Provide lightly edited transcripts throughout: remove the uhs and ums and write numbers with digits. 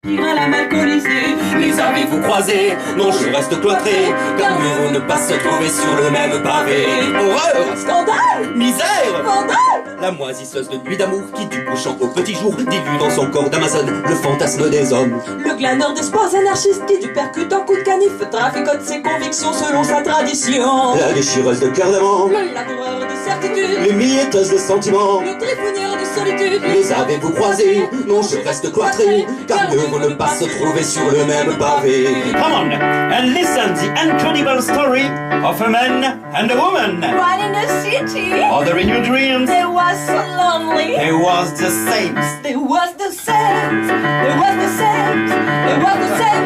À la malcolisée. Les avez-vous croisés? Non, je reste cloîtré, car mieux vaut ne pas se trouver sur le même pavé. Horreur! Scandale! Misère! Vandale! La moisisseuse de nuit d'amour qui du couchant au petit jour dilue dans son corps d'Amazone le fantasme des hommes. Le glaneur d'espoirs anarchistes qui du percute en coup de canif traficote ses convictions selon sa tradition. La déchireuse de cœur d'amant, Le laboureur de certitude, les mietteuses de sentiments. le trifonière de solitude. Les avez-vous croisés? Non, je reste cloîtré, car mieux vaut ne pas se trouver sur le même pavé. Come on, and listen the incredible story of a man and a woman. One in the city, Other in your dreams, they was so lonely. they was the same. They was the same, they was the same, they was the same.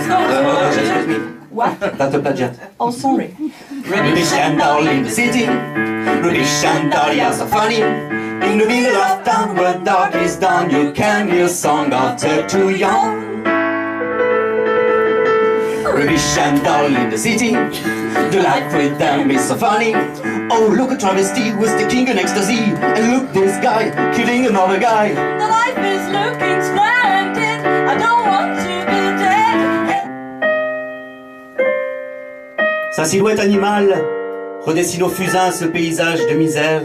Excuse me. What? That's a plagiat. Oh, sorry. Ruby Chandal in the city, Ruby Chandal, you're so funny. In the middle of town where dark is done, you can hear a song of too young. Ruby Chandal in the city, the life with them is so funny. Oh, look, a travesty with the king in ecstasy, and look, this guy killing another guy. The life is looking splendid. I don't want to be dead. Sa silhouette animale redessine au fusain ce paysage de misère.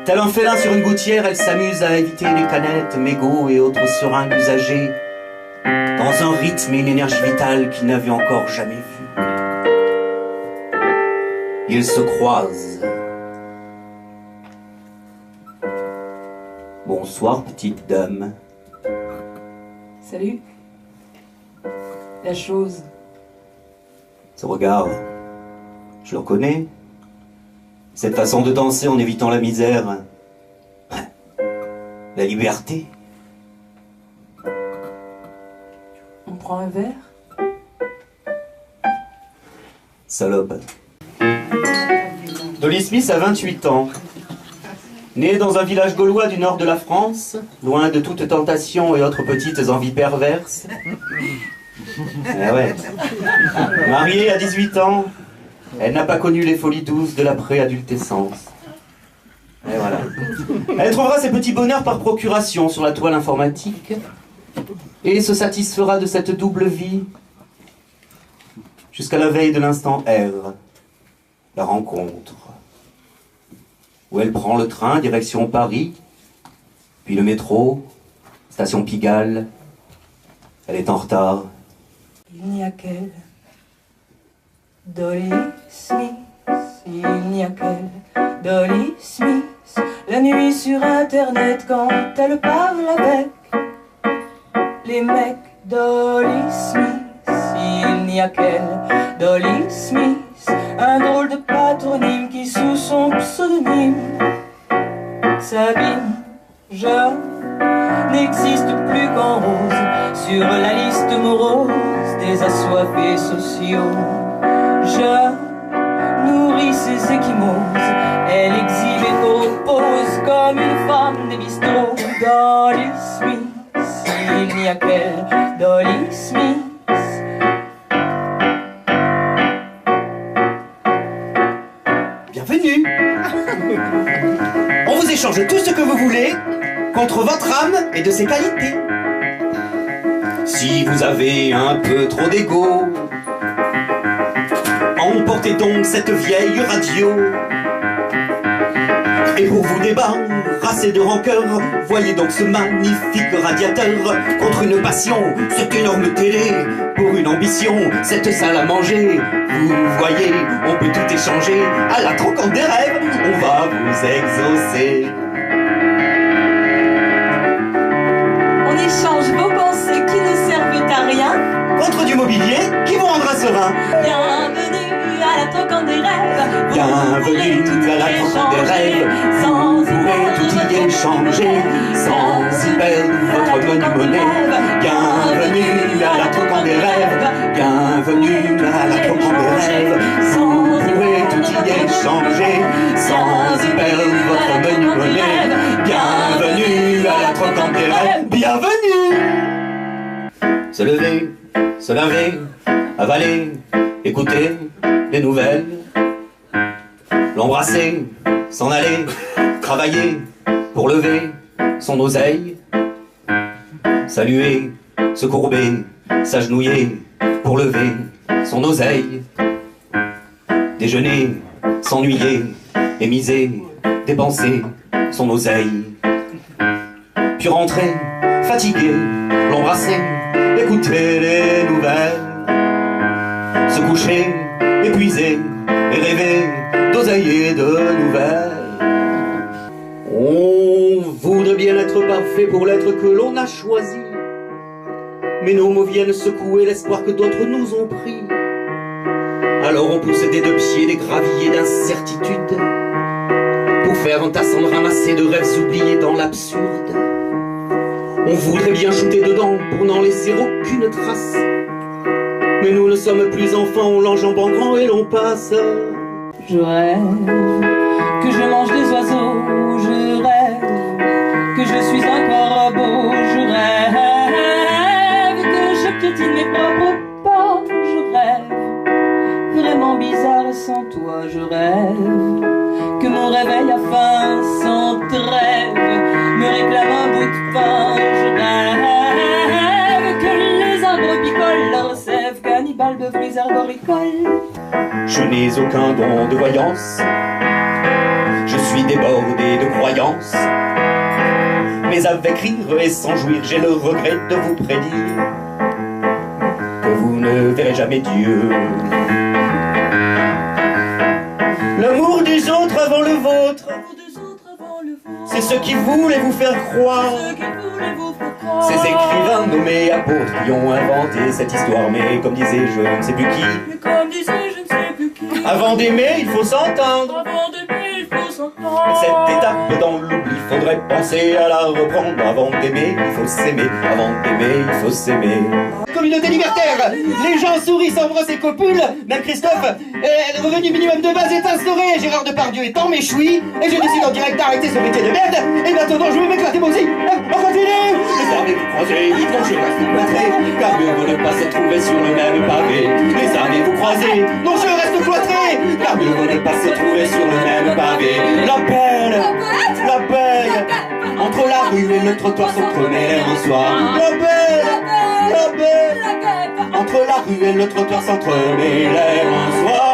Tel un félin sur une gouttière, elle s'amuse à éviter les canettes, mégots et autres seringues usagées, dans un rythme et une énergie vitale qu'il n'avait encore jamais vu. Ils se croisent. Bonsoir, petite dame. Salut. La chose. Ce regard, je le reconnais. Cette façon de danser en évitant la misère. La liberté. On prend un verre? Salope. Dolly Smith a 28 ans. Née dans un village gaulois du nord de la France, loin de toute tentation et autres petites envies perverses. Ah ouais. Mariée à 18 ans, elle n'a pas connu les folies douces de la préadultescence. Et voilà. Elle trouvera ses petits bonheurs par procuration sur la toile informatique et se satisfera de cette double vie jusqu'à la veille de l'instant R, la rencontre, où elle prend le train direction Paris, puis le métro, station Pigalle. Elle est en retard. Il n'y a qu'elle, Dolly Smith. Il n'y a qu'elle, Dolly Smith. La nuit sur internet quand elle parle avec les mecs, Dolly Smith. Il n'y a qu'elle, Dolly Smith. Un drôle de patronyme qui sous son pseudonyme Sabine Jeune n'existe plus qu'en rose sur la liste morose des assoiffés sociaux. Je nourris ses échymoses, elle exhibe et oppose comme une femme des bistrots. Dolly Smith, il n'y a qu'elle, Dolly Smith. Bienvenue. On vous échange tout ce que vous voulez contre votre âme et de ses qualités. Si vous avez un peu trop d'ego, emportez donc cette vieille radio. Et pour vous débarrasser de rancœur, voyez donc ce magnifique radiateur. Contre une passion, cette énorme télé. Pour une ambition, cette salle à manger. Vous voyez, on peut tout échanger. À la trocante des rêves, on va vous exaucer. On échange vos pensées qui ne servent à rien Contre du mobilier qui vous rendra serein. Bienvenue à la trocante des rêves. Bienvenue à la trocante des rêves. Vous pourrez tout y échanger sans y perdre votre menu monnaie. Bienvenue à la trocante des rêves. Bienvenue à la trocante des rêves. Vous pourrez tout y échanger sans y perdre votre menu monnaie. Bienvenue à la trocante des rêves. Bienvenue. Se lever, se laver, avaler, écouter des nouvelles, l'embrasser, s'en aller, travailler pour lever son oseille, saluer se courber, s'agenouiller pour lever son oseille. Déjeuner, s'ennuyer et miser, dépenser son oseille. Puis rentrer, fatigué, l'embrasser, écouter les nouvelles. Se coucher, épuisé et rêver d'oseiller de nouvelles. On voudrait bien être parfait pour l'être que l'on a choisi, mais nos mots viennent secouer l'espoir que d'autres nous ont pris. Alors on pousse des deux pieds des graviers d'incertitude pour faire un tassin de ramasser de rêves oubliés dans l'absurde. On voudrait bien shooter dedans pour n'en laisser aucune trace, mais nous ne sommes plus enfants, on l'enjambe en grand et l'on passe. Je rêve que je mange des oiseaux, je rêve que je suis un corbeau, je rêve que je piétine mes propres pas, je rêve vraiment bizarre sans toi, je rêve que mon réveil a faim sans trêve, me réclame un bout de pain, je rêve que les arbres picolent leur sève, cannibale de fruits arboricoles. Je n'ai aucun don de voyance, je suis débordé de croyances, mais avec rire et sans jouir, j'ai le regret de vous prédire que vous ne verrez jamais Dieu. L'amour des autres avant le vôtre, c'est ce qui voulait vous faire croire. Ces écrivains nommés apôtres qui ont inventé cette histoire, mais comme disait je ne sais plus qui, avant d'aimer, il faut s'entendre. Cette étape dans l'oubli, faudrait penser à la reprendre. Avant d'aimer, il faut s'aimer. Avant d'aimer, il faut s'aimer. Communauté libertaire, les gens sourient, s'embrassent et copulent. Même Christophe, le revenu minimum de base est instauré. Gérard Depardieu est en méchoui. Et je décide en direct d'arrêter ce métier de merde. Et maintenant, je vais m'éclater moi aussi. On continue. Les armées vous croisez, ils vont je reste cloîtré. Car mieux vaut ne pas se trouver sur le même pavé. Les armées vous croisez, non je reste cloîtré. Car mieux vaut ne pas se trouver sur le même pavé. La belle, entre la rue et le trottoir s'entremet un soir. La belle, entre la rue et le trottoir s'entremet un soir.